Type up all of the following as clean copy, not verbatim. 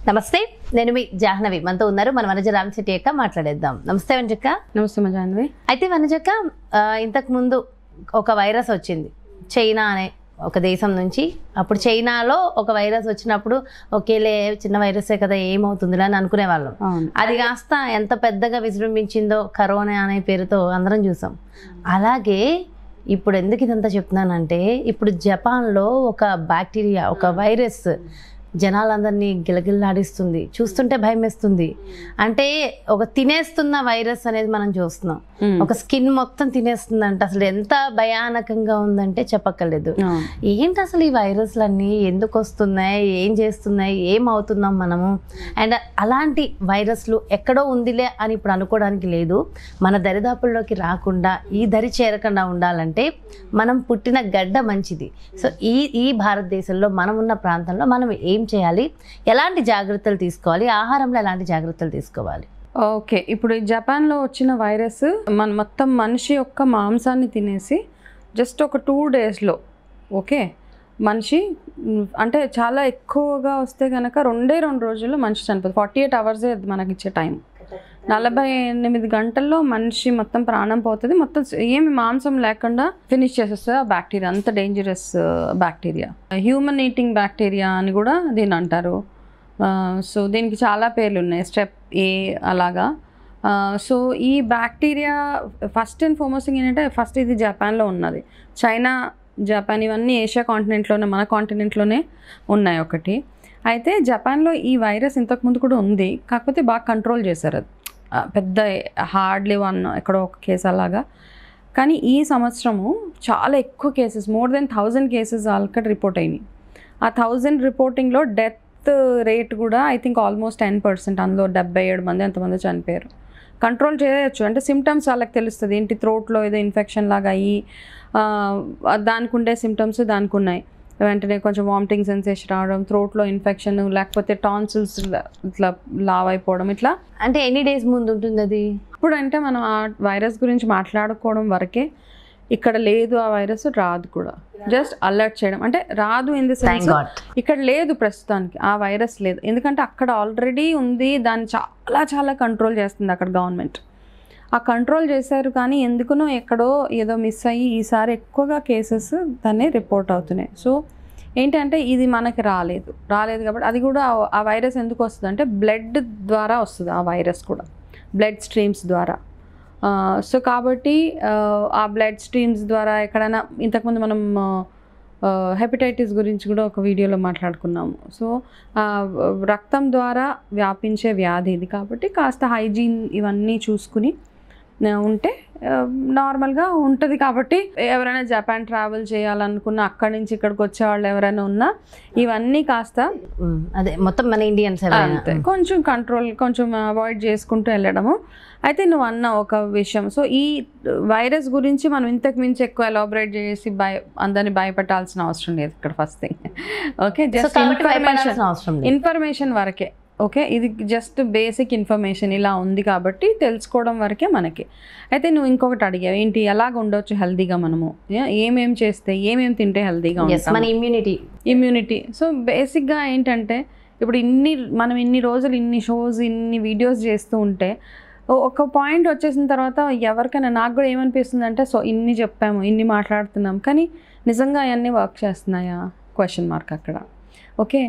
నమస్తే, నేను మీ జాహ్నవి. మనతో ఉన్నారు మన వనజ రామశెట్టి అక్క. మాట్లాడేద్దాం. నమస్తే వనజక్క. నమస్తే మా జాహ్నవి. అయితే వనజక్క, ఇంతకు ముందు ఒక వైరస్ వచ్చింది చైనా అనే ఒక దేశం నుంచి. అప్పుడు చైనాలో ఒక వైరస్ వచ్చినప్పుడు ఒకేలే చిన్న వైరసే కదా ఏమవుతుందిరా అని అనుకునేవాళ్ళం. అది కాస్త ఎంత పెద్దగా విజృంభించిందో కరోనా అనే పేరుతో అందరం చూసాం. అలాగే ఇప్పుడు ఎందుకు ఇదంతా చెప్తున్నానంటే, ఇప్పుడు జపాన్లో ఒక బ్యాక్టీరియా, ఒక వైరస్ జనాలందరినీ గిలగిల్లాడిస్తుంది. చూస్తుంటే భయం వేస్తుంది. అంటే ఒక తినేస్తున్న వైరస్ అనేది మనం చూస్తున్నాం. ఒక స్కిన్ మొత్తం తినేస్తుందంట. అసలు ఎంత భయానకంగా ఉందంటే చెప్పక్కర్లేదు. ఏంటి అసలు ఈ వైరస్లన్నీ ఎందుకు వస్తున్నాయి, ఏం చేస్తున్నాయి, ఏమవుతున్నాం మనము? అండ్ అలాంటి వైరస్లు ఎక్కడో ఉందిలే అని ఇప్పుడు అనుకోవడానికి లేదు. మన దరిదాపుల్లోకి రాకుండా, ఈ దరి చేరకుండా ఉండాలంటే మనం పుట్టిన గడ్డ మంచిది. సో ఈ భారతదేశంలో మనం ఉన్న ప్రాంతంలో మనం ఏం చేయాలి, ఎలాంటి జాగ్రత్తలు తీసుకోవాలి, ఆహారంలో ఎలాంటి జాగ్రత్తలు తీసుకోవాలి? ఓకే, ఇప్పుడు జపాన్లో వచ్చిన వైరస్ మొత్తం మనిషి యొక్క మాంసాన్ని తినేసి జస్ట్ ఒక 2 daysలో ఓకే మనిషి అంటే చాలా ఎక్కువగా వస్తే కనుక 2 రోజుల్లో మనిషి చనిపోతుంది. 48 hours మనకి ఇచ్చే టైం. 48 గంటల్లో మనిషి మొత్తం ప్రాణం పోతుంది. మొత్తం ఏమి మాంసం లేకుండా ఫినిష్ చేసేస్తుంది ఆ బ్యాక్టీరియా. అంత dangerous bacteria. Human eating bacteria అని కూడా దీన్ని అంటారు. సో దీనికి చాలా పేర్లు ఉన్నాయి, స్టెప్ ఏ అలాగా. సో ఈ బ్యాక్టీరియా ఫస్ట్ అండ్ ఫార్మోస్ట్ ఏంటంటే, ఫస్ట్ ఇది జపాన్లో ఉన్నది. చైనా, జపాన్ ఇవన్నీ ఏషియా కాంటినెంట్లోనే, మన కాంటినెంట్లోనే ఉన్నాయి ఒకటి. అయితే జపాన్లో ఈ వైరస్ ఇంతకుముందు కూడా ఉంది, కాకపోతే బాగా కంట్రోల్ చేశారు. అది పెద్ద హార్డ్లీ 1 ఎక్కడో ఒక కేసు అలాగా. కానీ ఈ సంవత్సరము చాలా ఎక్కువ cases, more than 1000 cases already report అయినాయి. ఆ 1000 రిపోర్టింగ్లో డెత్ రేట్ కూడా ఐ థింక్ ఆల్మోస్ట్ 10%. అందులో 77 మంది ఎంతమంది చనిపోయారు. కంట్రోల్ చేయొచ్చు అంటే సిమ్టమ్స్ వాళ్ళకి తెలుస్తుంది. ఏంటి, థ్రోట్లో ఏదో ఇన్ఫెక్షన్ లాగా అయ్యి దానికి ఉండే సిమ్టమ్స్ దానికి ఉన్నాయి. వెంటనే కొంచెం వామిటింగ్ సెన్సేషన్ రావడం, థ్రోట్లో ఇన్ఫెక్షన్, లేకపోతే టాన్సిల్స్ ఇట్లా లావ్ అయిపోవడం. ఇట్లా అంటే ఎన్ని డేస్ ముందు ఉంటుంది అది? ఇప్పుడు అంటే మనం ఆ వైరస్ గురించి మాట్లాడుకోవడం వరకే. ఇక్కడ లేదు ఆ వైరస్, రాదు కూడా. జస్ట్ అలర్ట్ చేయడం అంటే రాదు ఇన్ ది సెన్స్ ఇక్కడ లేదు ప్రస్తుతానికి ఆ వైరస్ లేదు. ఎందుకంటే అక్కడ ఆల్రెడీ ఉంది, దాన్ని చాలా చాలా కంట్రోల్ చేస్తుంది అక్కడ గవర్నమెంట్. ఆ కంట్రోల్ చేశారు, కానీ ఎందుకునో ఎక్కడో ఏదో మిస్ అయ్యి ఈసారి ఎక్కువగా కేసెస్ దాన్ని రిపోర్ట్ అవుతున్నాయి. సో ఏంటంటే ఇది మనకి రాలేదు కాబట్టి అది కూడా ఆ వైరస్ ఎందుకు వస్తుంది అంటే బ్లడ్ ద్వారా వస్తుంది. ఆ వైరస్ కూడా బ్లడ్ స్ట్రీమ్స్ ద్వారా. సో కాబట్టి ఆ బ్లడ్ స్ట్రీమ్స్ ద్వారా ఎక్కడైనా, ఇంతకుముందు మనం హెపటైటిస్ గురించి కూడా ఒక వీడియోలో మాట్లాడుకున్నాము. సో రక్తం ద్వారా వ్యాపించే వ్యాధి ఇది కాబట్టి కాస్త హైజీన్ ఇవన్నీ చూసుకుని ఉంటే నార్మల్గా ఉంటుంది. కాబట్టి ఎవరైనా జపాన్ ట్రావెల్ చేయాలనుకున్న, అక్కడి నుంచి ఇక్కడికి వచ్చే వాళ్ళు ఎవరైనా ఉన్నా ఇవన్నీ కాస్త అదే మొత్తం మన ఇండియన్స్ అంతే కొంచెం కంట్రోల్, కొంచెం అవాయిడ్ చేసుకుంటూ వెళ్ళడము. అయితే నువ్వు అన్న ఒక విషయం, సో ఈ వైరస్ గురించి మనం ఇంతకు మించి ఎక్కువ ఎలాబరేట్ చేసి అందరినీ భయపెట్టాల్సిన అవసరం లేదు ఇక్కడ. First thing okay, just information వరకే. ఓకే, ఇది జస్ట్ బేసిక్ ఇన్ఫర్మేషన్ ఇలా ఉంది కాబట్టి తెలుసుకోవడం వరకే మనకి. అయితే నువ్వు ఇంకొకటి అడిగావు, ఏంటి ఎలాగ ఉండొచ్చు హెల్తీగా, మనము ఏమేం చేస్తే, ఏమేం తింటే హెల్తీగా ఉంటాం, మన ఇమ్యూనిటీ. సో బేసిక్గా ఏంటంటే, ఇప్పుడు మనం ఇన్ని రోజులు ఇన్ని షోస్, ఇన్ని వీడియోస్ చేస్తూ ఉంటే ఒక పాయింట్ వచ్చేసిన తర్వాత ఎవరికైనా, నాకు కూడా ఏమనిపిస్తుంది అంటే, సో ఇన్ని చెప్పాము, ఇన్ని మాట్లాడుతున్నాం, కానీ నిజంగా అవన్నీ వర్క్ చేస్తున్నాయా? క్వశ్చన్ మార్క్ అక్కడ. ఓకే,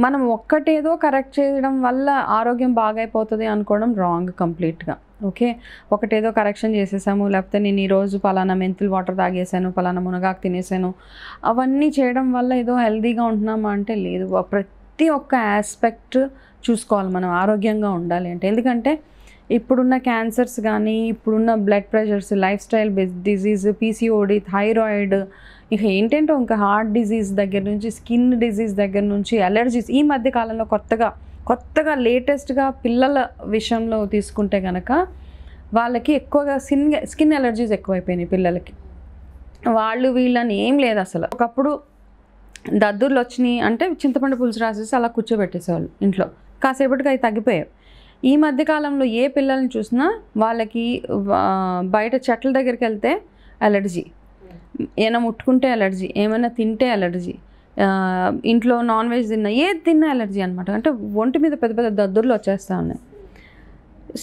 మనం ఒక్కటేదో కరెక్ట్ చేయడం వల్ల ఆరోగ్యం బాగైపోతుంది అనుకోవడం రాంగ్ కంప్లీట్గా. ఓకే, ఒకటేదో కరెక్షన్ చేసేసాము, లేకపోతే నేను ఈరోజు పలానా మెంతులు వాటర్ తాగేసాను, పలానా మునగాకు తినేసాను, అవన్నీ చేయడం వల్ల ఏదో హెల్తీగా ఉంటున్నామా అంటే లేదు. ప్రతి ఒక్క ఆస్పెక్ట్ చూసుకోవాలి మనం ఆరోగ్యంగా ఉండాలి అంటే. ఎందుకంటే ఇప్పుడున్న క్యాన్సర్స్ కానీ, ఇప్పుడున్న blood pressures, life style disease, PCOD, thyroid, ఇక ఏంటంటే ఇంకా హార్ట్ డిజీజ్ దగ్గర నుంచి, స్కిన్ డిజీజ్ దగ్గర నుంచి, అలర్జీస్. ఈ మధ్య కాలంలో కొత్తగా లేటెస్ట్గా పిల్లల విషయంలో తీసుకుంటే కనుక వాళ్ళకి ఎక్కువగా స్కిన్ అలర్జీస్ ఎక్కువైపోయినాయి పిల్లలకి. వీళ్ళని ఏం లేదు అసలు. ఒకప్పుడు దద్దుర్లు వచ్చినాయి అంటే చింతపండు పులుసు రాసేసి అలా కూర్చోబెట్టేసేవాళ్ళు ఇంట్లో, కాసేపటికి అవి తగ్గిపోయాయి. ఈ మధ్యకాలంలో ఏ పిల్లల్ని చూసినా వాళ్ళకి బయట చెట్ల దగ్గరికి వెళ్తే అలర్జీ, ఏమైనా ముట్టుకుంటే అలర్జీ, ఏమైనా తింటే అలర్జీ, ఇంట్లో నాన్ వెజ్ తిన్నా ఏది తిన్నా ఎలర్జీ అనమాట. అంటే ఒంటి మీద పెద్ద పెద్ద దద్దుర్లు వచ్చేస్తూ ఉన్నాయి.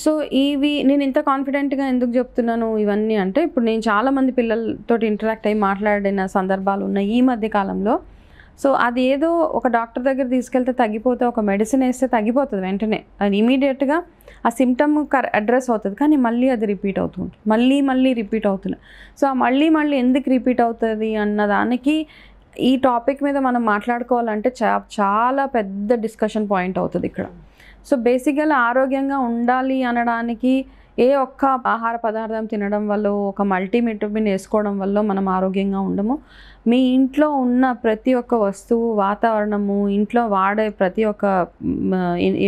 సో ఇవి నేను ఇంత కాన్ఫిడెంట్గా ఎందుకు చెప్తున్నాను ఇవన్నీ అంటే, ఇప్పుడు నేను చాలామంది పిల్లలతో ఇంటరాక్ట్ అయ్యి మాట్లాడిన సందర్భాలు ఉన్నాయి ఈ మధ్య కాలంలో. సో అది ఏదో ఒక డాక్టర్ దగ్గర తీసుకెళ్తే తగ్గిపోతే, ఒక మెడిసిన్ వేస్తే తగ్గిపోతుంది వెంటనే, అది ఇమీడియట్గా ఆ సిమ్టమ్ అడ్రస్ అవుతుంది. కానీ మళ్ళీ అది రిపీట్ అవుతుంది, మళ్ళీ రిపీట్ అవుతుంది. సో ఆ మళ్ళీ ఎందుకు రిపీట్ అవుతుంది అన్న దానికి ఈ టాపిక్ మీద మనం మాట్లాడుకోవాలంటే చాలా పెద్ద డిస్కషన్ పాయింట్ అవుతుంది ఇక్కడ. సో బేసిక్గా ఆరోగ్యంగా ఉండాలి అనడానికి ఏ ఒక్క ఆహార పదార్థం తినడం వల్ల, ఒక మల్టీవిటమిన్ వేసుకోవడం వల్ల మనం ఆరోగ్యంగా ఉండము. మీ ఇంట్లో ఉన్న ప్రతి ఒక్క వస్తువు, వాతావరణము, ఇంట్లో వాడే ప్రతి ఒక్క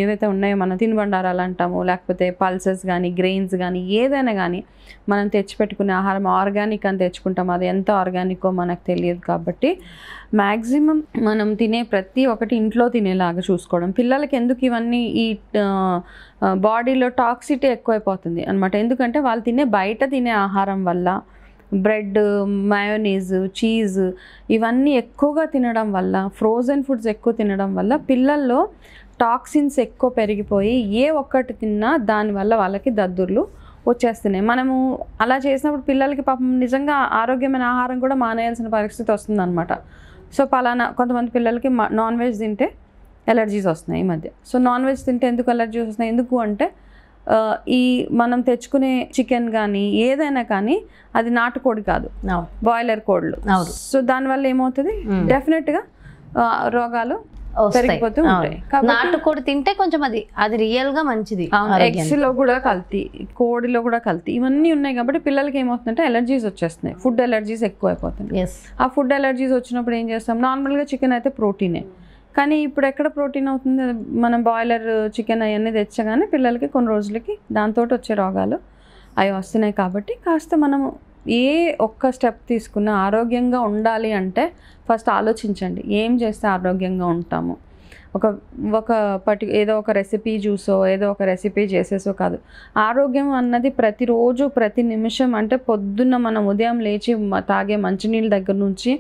ఏవైతే ఉన్నాయో మన తినుబండారాలు అంటాము, లేకపోతే పల్సెస్ కానీ గ్రెయిన్స్ కానీ ఏదైనా కానీ మనం తెచ్చిపెట్టుకునే ఆహారం ఆర్గానిక్ అని తెచ్చుకుంటాం. అది ఎంత ఆర్గానికో మనకు తెలియదు. కాబట్టి మ్యాక్సిమం మనం తినే ప్రతి ఒక్కటి ఇంట్లో తినేలాగా చూసుకోవడం. పిల్లలకి ఎందుకు ఇవన్నీ ఈ బాడీలో టాక్సిటీ ఎక్కువైపోతుంది అనమాట. ఎందుకంటే వాళ్ళు బయట తినే ఆహారం వల్ల, బ్రెడ్, మయోనీస్, చీజ్ ఇవన్నీ ఎక్కువగా తినడం వల్ల, ఫ్రోజన్ ఫుడ్స్ ఎక్కువ తినడం వల్ల పిల్లల్లో టాక్సిన్స్ ఎక్కువ పెరిగిపోయి ఏ ఒక్కటి తిన్నా దానివల్ల వాళ్ళకి దద్దుర్లు వచ్చేస్తున్నాయి. మనము అలా చేసినప్పుడు పిల్లలకి పాపం నిజంగా ఆరోగ్యమైన ఆహారం కూడా మానేయాల్సిన పరిస్థితి వస్తుందన్నమాట. సో పలానా కొంతమంది పిల్లలకి నాన్ వెజ్ తింటే ఎలర్జీస్ వస్తున్నాయి ఈ మధ్య. సో నాన్ వెజ్ తింటే ఎందుకు ఎలర్జీస్ వస్తున్నాయి? ఎందుకు అంటే ఈ మనం తెచ్చుకునే చికెన్ కానీ ఏదైనా కానీ అది నాటుకోడి కాదు, బాయిలర్ కోళ్ళు. సో దానివల్ల ఏమవుతుంది, డెఫినెట్గా రోగాలు పెరిగిపోతూ ఉంటాయి. నాటుకోడి తింటే కొంచెం అది రియల్ గా మంచిది. ఎగ్స్ లో కూడా కల్తీ, కోడిలో కూడా కల్తీ, ఇవన్నీ ఉన్నాయి. కాబట్టి పిల్లలకి ఏమవుతుందంటే ఎలర్జీస్ వచ్చేస్తున్నాయి, ఫుడ్ ఎలర్జీస్ ఎక్కువ అయిపోతుంది. ఆ ఫుడ్ ఎలర్జీస్ వచ్చినప్పుడు ఏం చేస్తాం, నార్మల్గా చికెన్ అయితే ప్రోటీనే, కానీ ఇప్పుడు ఎక్కడ ప్రోటీన్ అవుతుంది, మనం బాయిలర్ చికెన్ అవన్నీ తెచ్చగానే పిల్లలకి కొన్ని రోజులకి దాంతో వచ్చే రోగాలు అవి వస్తున్నాయి. కాబట్టి కాస్త మనము ఏ ఒక్క స్టెప్ తీసుకున్నా ఆరోగ్యంగా ఉండాలి అంటే ఫస్ట్ ఆలోచించండి, ఏం చేస్తే ఆరోగ్యంగా ఉంటాము. ఏదో ఒక రెసిపీ చూసో ఏదో ఒక రెసిపీ చేసేసో కాదు. ఆరోగ్యం అన్నది ప్రతిరోజు ప్రతి నిమిషం, అంటే పొద్దున్న మనం ఉదయం లేచి తాగే మంచినీళ్ళ దగ్గర నుంచి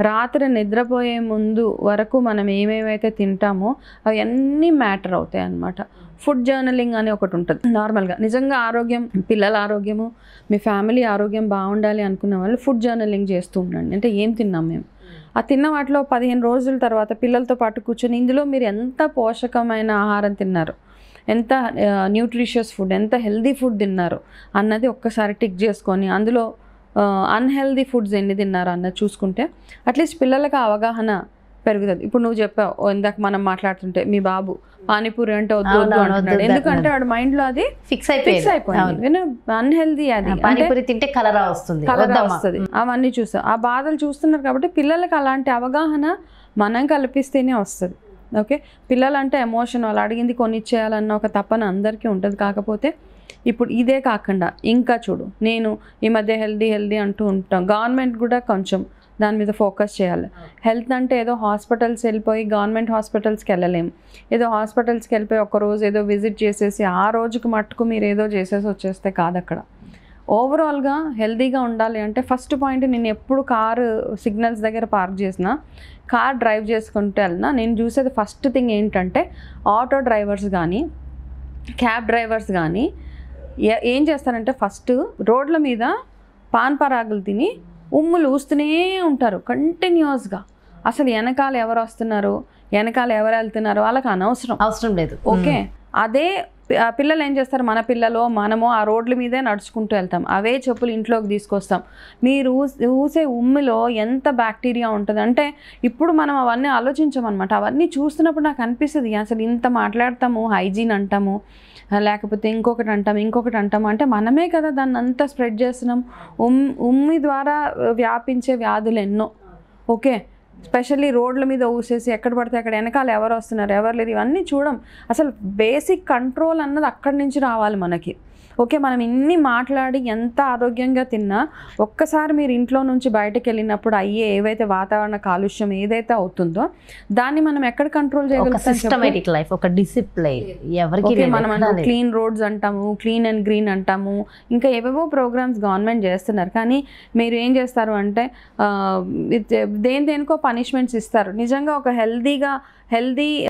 రాత్రి నిద్రపోయే ముందు వరకు మనం ఏమేమైతే తింటామో అవన్నీ మ్యాటర్ అవుతాయి అన్నమాట. ఫుడ్ జర్నలింగ్ అని ఒకటి ఉంటుంది. నార్మల్గా నిజంగా ఆరోగ్యం, పిల్లల ఆరోగ్యము, మీ ఫ్యామిలీ ఆరోగ్యం బాగుండాలి అనుకున్న వాళ్ళు ఫుడ్ జర్నలింగ్ చేస్తూ ఉండండి. అంటే ఏం తిన్నాం మేము, ఆ తిన్న వాటిలో 15 రోజుల తర్వాత పిల్లలతో పాటు కూర్చొని ఇందులో మీరు ఎంత పోషకమైన ఆహారం తిన్నారు, ఎంత న్యూట్రిషియస్ ఫుడ్, ఎంత హెల్దీ ఫుడ్ తిన్నారు అన్నది ఒక్కసారి టిక్ చేసుకొని, అందులో అన్హెల్దీ ఫుడ్స్ ఎన్ని తిన్నారు అన్నది చూసుకుంటే అట్లీస్ట్ పిల్లలకి అవగాహన పెరుగుతుంది. ఇప్పుడు నువ్వు చెప్పావు ఇందాక మనం మాట్లాడుతుంటే, మీ బాబు పానీపూరి అంటే వద్దు అంటున్నాడు, ఎందుకంటే వాడు మైండ్లో అది ఫిక్స్ అయిపోయింది. అన్హెల్దీ, అది పానీపూరి తింటే కలరా వస్తుంది, అవన్నీ చూస్తాం, ఆ బాధలు చూస్తున్నారు. కాబట్టి పిల్లలకి అలాంటి అవగాహన మనం కల్పిస్తేనే వస్తుంది. ఓకే, పిల్లలంటే ఎమోషన్, వాళ్ళు అడిగింది కొనిచ్చేయాలన్న ఒక తపన అందరికీ ఉంటుంది. కాకపోతే ఇప్పుడు ఇదే కాకుండా ఇంకా చూడు, నేను ఈ మధ్య హెల్దీ అంటూ ఉంటాం, గవర్నమెంట్ కూడా కొంచెం దాని మీద ఫోకస్ చేయాలి. హెల్త్ అంటే ఏదో హాస్పిటల్స్ వెళ్ళిపోయి గవర్నమెంట్ హాస్పిటల్స్కి వెళ్ళలేము, ఏదో హాస్పిటల్స్కి వెళ్ళిపోయి ఒకరోజు ఏదో విజిట్ చేసేసి ఆ రోజుకి మట్టుకు మీరు ఏదో చేసేసి వచ్చేస్తే కాదు. అక్కడ ఓవరాల్గా హెల్దీగా ఉండాలి అంటే ఫస్ట్ పాయింట్, నేను ఎప్పుడు కారు సిగ్నల్స్ దగ్గర పార్క్ చేసినా, కార్ డ్రైవ్ చేసుకుంటూ వెళ్ళినా నేను చూసేది ఫస్ట్ థింగ్ ఏంటంటే, ఆటో డ్రైవర్స్ కానీ క్యాబ్ డ్రైవర్స్ కానీ ఏం చేస్తారంటే ఫస్ట్ రోడ్ల మీద పాన్ పరాగులు తిని ఉమ్ములు ఊస్తూనే ఉంటారు కంటిన్యూస్గా. అసలు వెనకాల ఎవరు వస్తున్నారు, వెనకాల ఎవరు వెళ్తున్నారో వాళ్ళకి అవసరం లేదు. ఓకే, అదే పిల్లలు ఏం చేస్తారు, మన పిల్లలు మనము ఆ రోడ్ల మీదే నడుచుకుంటూ వెళ్తాం, అవే చెప్పులు ఇంట్లోకి తీసుకొస్తాం. మీరు ఊసే ఉమ్మిలో ఎంత బ్యాక్టీరియా ఉంటుంది అంటే ఇప్పుడు మనం అవన్నీ ఆలోచించమన్నమాట. అవన్నీ చూస్తున్నప్పుడు నాకు అనిపిస్తుంది, అసలు ఇంత మాట్లాడతాము, హైజీన్ అంటాము, లేకపోతే ఇంకొకటి అంటాము అంటే మనమే కదా దాన్ని అంతా స్ప్రెడ్ చేస్తున్నాం. ఉమ్మి ద్వారా వ్యాపించే వ్యాధులు ఎన్నో. ఓకే, స్పెషల్లీ రోడ్ల మీద ఊసేసి ఎక్కడ పడితే అక్కడ వెనకాల ఎవరు వస్తున్నారు ఎవరు లేదు ఇవన్నీ చూడం. అసలు బేసిక్ కంట్రోల్ అన్నది అక్కడి నుంచి రావాలి మనకి. ఓకే, మనం ఇన్ని మాట్లాడి ఎంత ఆరోగ్యంగా తిన్నా ఒక్కసారి మీరు ఇంట్లో నుంచి బయటకు వెళ్ళినప్పుడు అయ్యే ఏవైతే వాతావరణ కాలుష్యం ఏదైతే అవుతుందో దాన్ని మనం ఎక్కడ కంట్రోల్ చేయగలుగుతాం? సిస్టమేటిక్ లైఫ్, ఒక డిసిప్లైన్ ఎవరికి ఓకే, మనం క్లీన్ రోడ్స్ అంటాము, క్లీన్ అండ్ గ్రీన్ అంటాము, ఇంకా ఏవేవో ప్రోగ్రామ్స్ గవర్నమెంట్ చేస్తున్నారు. కానీ మీరు ఏం చేస్తారు అంటే దేనికో పనిష్మెంట్స్ ఇస్తారు. నిజంగా ఒక హెల్దీ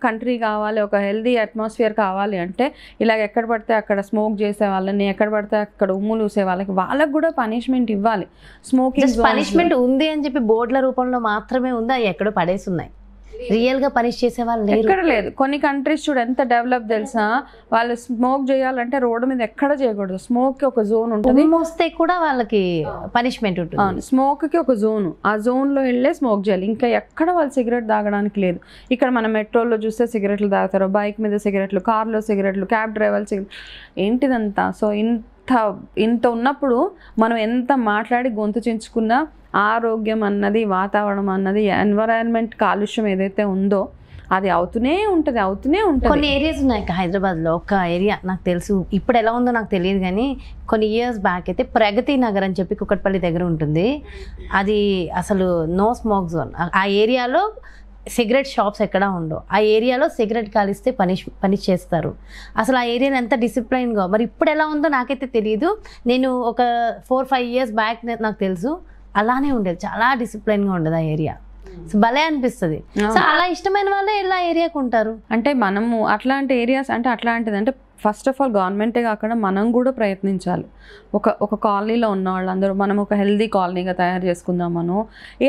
కంట్రీ కావాలి, ఒక హెల్దీ అట్మాస్ఫియర్ కావాలి అంటే ఇలాగ ఎక్కడ పడితే అక్కడ స్మోక్ చేసే వాళ్ళని, ఎక్కడ పడితే అక్కడ ఉమ్ములు ఊసే వాళ్ళకి కూడా పనిష్మెంట్ ఇవ్వాలి. స్మోకింగ్ పనిష్మెంట్ ఉంది అని చెప్పి బోర్డుల రూపంలో మాత్రమే ఉంది, అవి ఎక్కడో పడేసి ఉన్నాయి. రియల్ గా పనిష్ చేసే వాళ్ళు ఎక్కడ లేదు. కొన్ని కంట్రీస్ చూడు ఎంత డెవలప్ తెలుసా, వాళ్ళు స్మోక్ చేయాలంటే రోడ్డు మీద ఎక్కడ చేయకూడదు. స్మోక్ కి ఒక జోన్ ఉంటుంది, మోస్తే కూడా వాళ్ళకి పనిష్మెంట్ ఉంటుంది. స్మోక్ కి ఒక జోన్, ఆ జోన్ లో వెళ్ళే స్మోక్ చేయాలి. ఇంకా ఎక్కడ వాళ్ళు సిగరెట్ తాగడానికి లేదు. ఇక్కడ మన మెట్రోలో చూస్తే సిగరెట్లు తాగుతారు, బైక్ మీద సిగరెట్లు, కార్లో సిగరెట్లు, క్యాబ్ డ్రైవర్లు సిగరెట్, ఏంటిదంతా. సో ఇంత ఉన్నప్పుడు మనం ఎంత మాట్లాడి గొంతు చించుకున్నా ఆరోగ్యం అన్నది, వాతావరణం అన్నది, ఎన్విరాన్మెంట్ కాలుష్యం ఏదైతే ఉందో అది అవుతూనే ఉంటుంది. కొన్ని ఏరియాస్ ఉన్నాయి హైదరాబాద్లో. ఒక ఏరియా నాకు తెలుసు, ఇప్పుడు ఎలా ఉందో నాకు తెలియదు కానీ కొన్ని ఇయర్స్ బ్యాక్ అయితే ప్రగతి నగర్ అని చెప్పి కుకట్పల్లి దగ్గర ఉంటుంది. అది అసలు నో స్మోక్ జోన్. ఆ ఏరియాలో సిగరెట్ షాప్స్ ఎక్కడా ఉండవు. ఆ ఏరియాలో సిగరెట్ కాలిస్తే పనిష్ చేస్తారు. అసలు ఆ ఏరియాని ఎంత డిసిప్లైన్గా, మరి ఇప్పుడు ఎలా ఉందో నాకైతే తెలియదు. నేను ఒక 4-5 years బ్యాక్ నాకు తెలుసు, అలానే ఉండేది, చాలా డిసిప్లైన్గా ఉండదు ఆ ఏరియా. సో భలే అనిపిస్తుంది. సో అలా ఇష్టమైన వాళ్ళే ఎలా ఏరియాకు ఉంటారు అంటే మనము అట్లాంటి ఏరియాస్ అంటే అట్లాంటిది అంటే ఫస్ట్ ఆఫ్ ఆల్ గవర్నమెంటే కాకుండా మనం కూడా ప్రయత్నించాలి. ఒక కాలనీలో ఉన్న వాళ్ళందరూ మనం ఒక హెల్దీ కాలనీగా తయారు చేసుకుందామను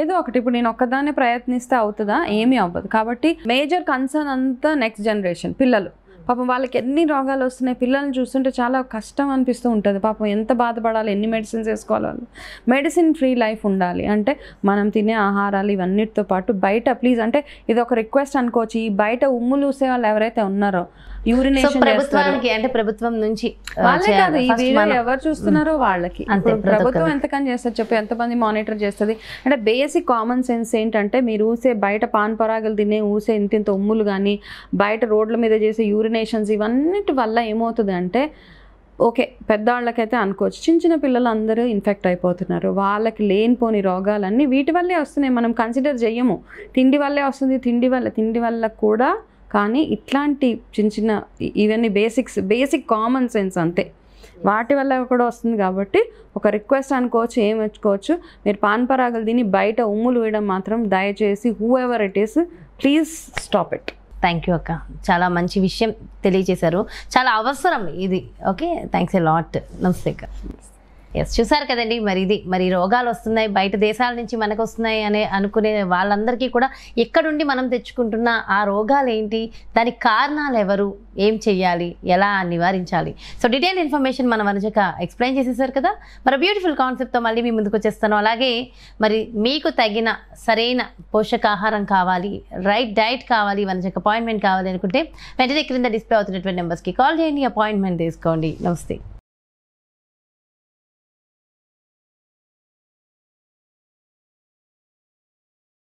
ఏదో ఒకటి. ఇప్పుడు నేను ఒక్కదాన్నే ప్రయత్నిస్తే అవుతుందా? ఏమీ అవ్వదు. కాబట్టి మేజర్ కన్సర్న్ అంతా నెక్స్ట్ జనరేషన్ పిల్లలు. పాపం వాళ్ళకి ఎన్ని రోగాలు వస్తున్నాయి, పిల్లల్ని చూస్తుంటే చాలా కష్టం అనిపిస్తూ ఉంటుంది. పాపం ఎంత బాధపడాలి, ఎన్ని మెడిసిన్స్ వేసుకోవాలి. వాళ్ళు మెడిసిన్ ఫ్రీ లైఫ్ ఉండాలి అంటే మనం తినే ఆహారాలు ఇవన్నిటితో పాటు బయట ప్లీజ్ అంటే ఇది ఒక రిక్వెస్ట్ అనుకోవచ్చు, ఈ బయట ఉమ్ములు ఊసే వాళ్ళు ఎవరైతే ఉన్నారో యూరినేషన్ ప్రభుత్వానికి అంటే ప్రభుత్వం నుంచి వాళ్ళే కాదు, ఈ వీడియో ఎవరు చూస్తున్నారో వాళ్ళకి ప్రభుత్వం ఎంతకని చేస్తారు చెప్పి, ఎంతమంది మానిటర్ చేస్తుంది అంటే బేసిక్ కామన్ సెన్స్ ఏంటంటే మీరు ఊసే బయట పాన్ పరాగలు తినే ఊసే ఇంత ఉమ్ములు కానీ బయట రోడ్ల మీద చేసే యూరినేషన్స్ ఇవన్నిటి వల్ల ఏమవుతుంది అంటే ఓకే పెద్దవాళ్ళకైతే అనుకోవచ్చు, చిన్న పిల్లలు అందరూ ఇన్ఫెక్ట్ అయిపోతున్నారు. వాళ్ళకి లేనిపోని రోగాలన్నీ వీటి వల్లే వస్తున్నాయి. మనం కన్సిడర్ చెయ్యము, తిండి వల్లే వస్తుంది, తిండి వల్ల కూడా. కానీ ఇట్లాంటి చిన్న ఇవన్నీ బేసిక్ కామన్ సెన్స్ అంతే, వాటి వల్ల కూడా వస్తుంది. కాబట్టి ఒక రిక్వెస్ట్ అనుకోవచ్చు, ఏం వచ్చుకోవచ్చు, మీరు పాన్ పరాగలు తిని బయట ఉమ్ములు వేయడం మాత్రం దయచేసి who ever it is please stop it. Thank you అక్క, చాలా మంచి విషయం తెలియజేశారు, చాలా అవసరం ఇది. Okay, thanks a lot. నమస్తే అక్క. ఎస్, చూసారు కదండి, మరి రోగాలు వస్తున్నాయి, బయట దేశాల నుంచి మనకు వస్తున్నాయి అని అనుకునే వాళ్ళందరికీ కూడా ఎక్కడుండి మనం తెచ్చుకుంటున్న ఆ రోగాలు ఏంటి, దానికి కారణాలు ఎవరు, ఏం చెయ్యాలి, ఎలా నివారించాలి. సో డీటెయిల్ ఇన్ఫర్మేషన్ మన వనజక ఎక్స్ప్లెయిన్ చేసేసారు కదా. మరి బ్యూటిఫుల్ కాన్సెప్ట్తో మళ్ళీ మీ ముందుకు వచ్చేస్తాను. అలాగే మరి మీకు తగిన సరైన పోషకాహారం కావాలి, రైట్ డైట్ కావాలి, వనజక అపాయింట్మెంట్ కావాలి అనుకుంటే వెంటనే క్రింద డిస్ప్లే అవుతున్నటువంటి నెంబర్స్కి కాల్ చేయండి, అపాయింట్మెంట్ తీసుకోండి. నమస్తే.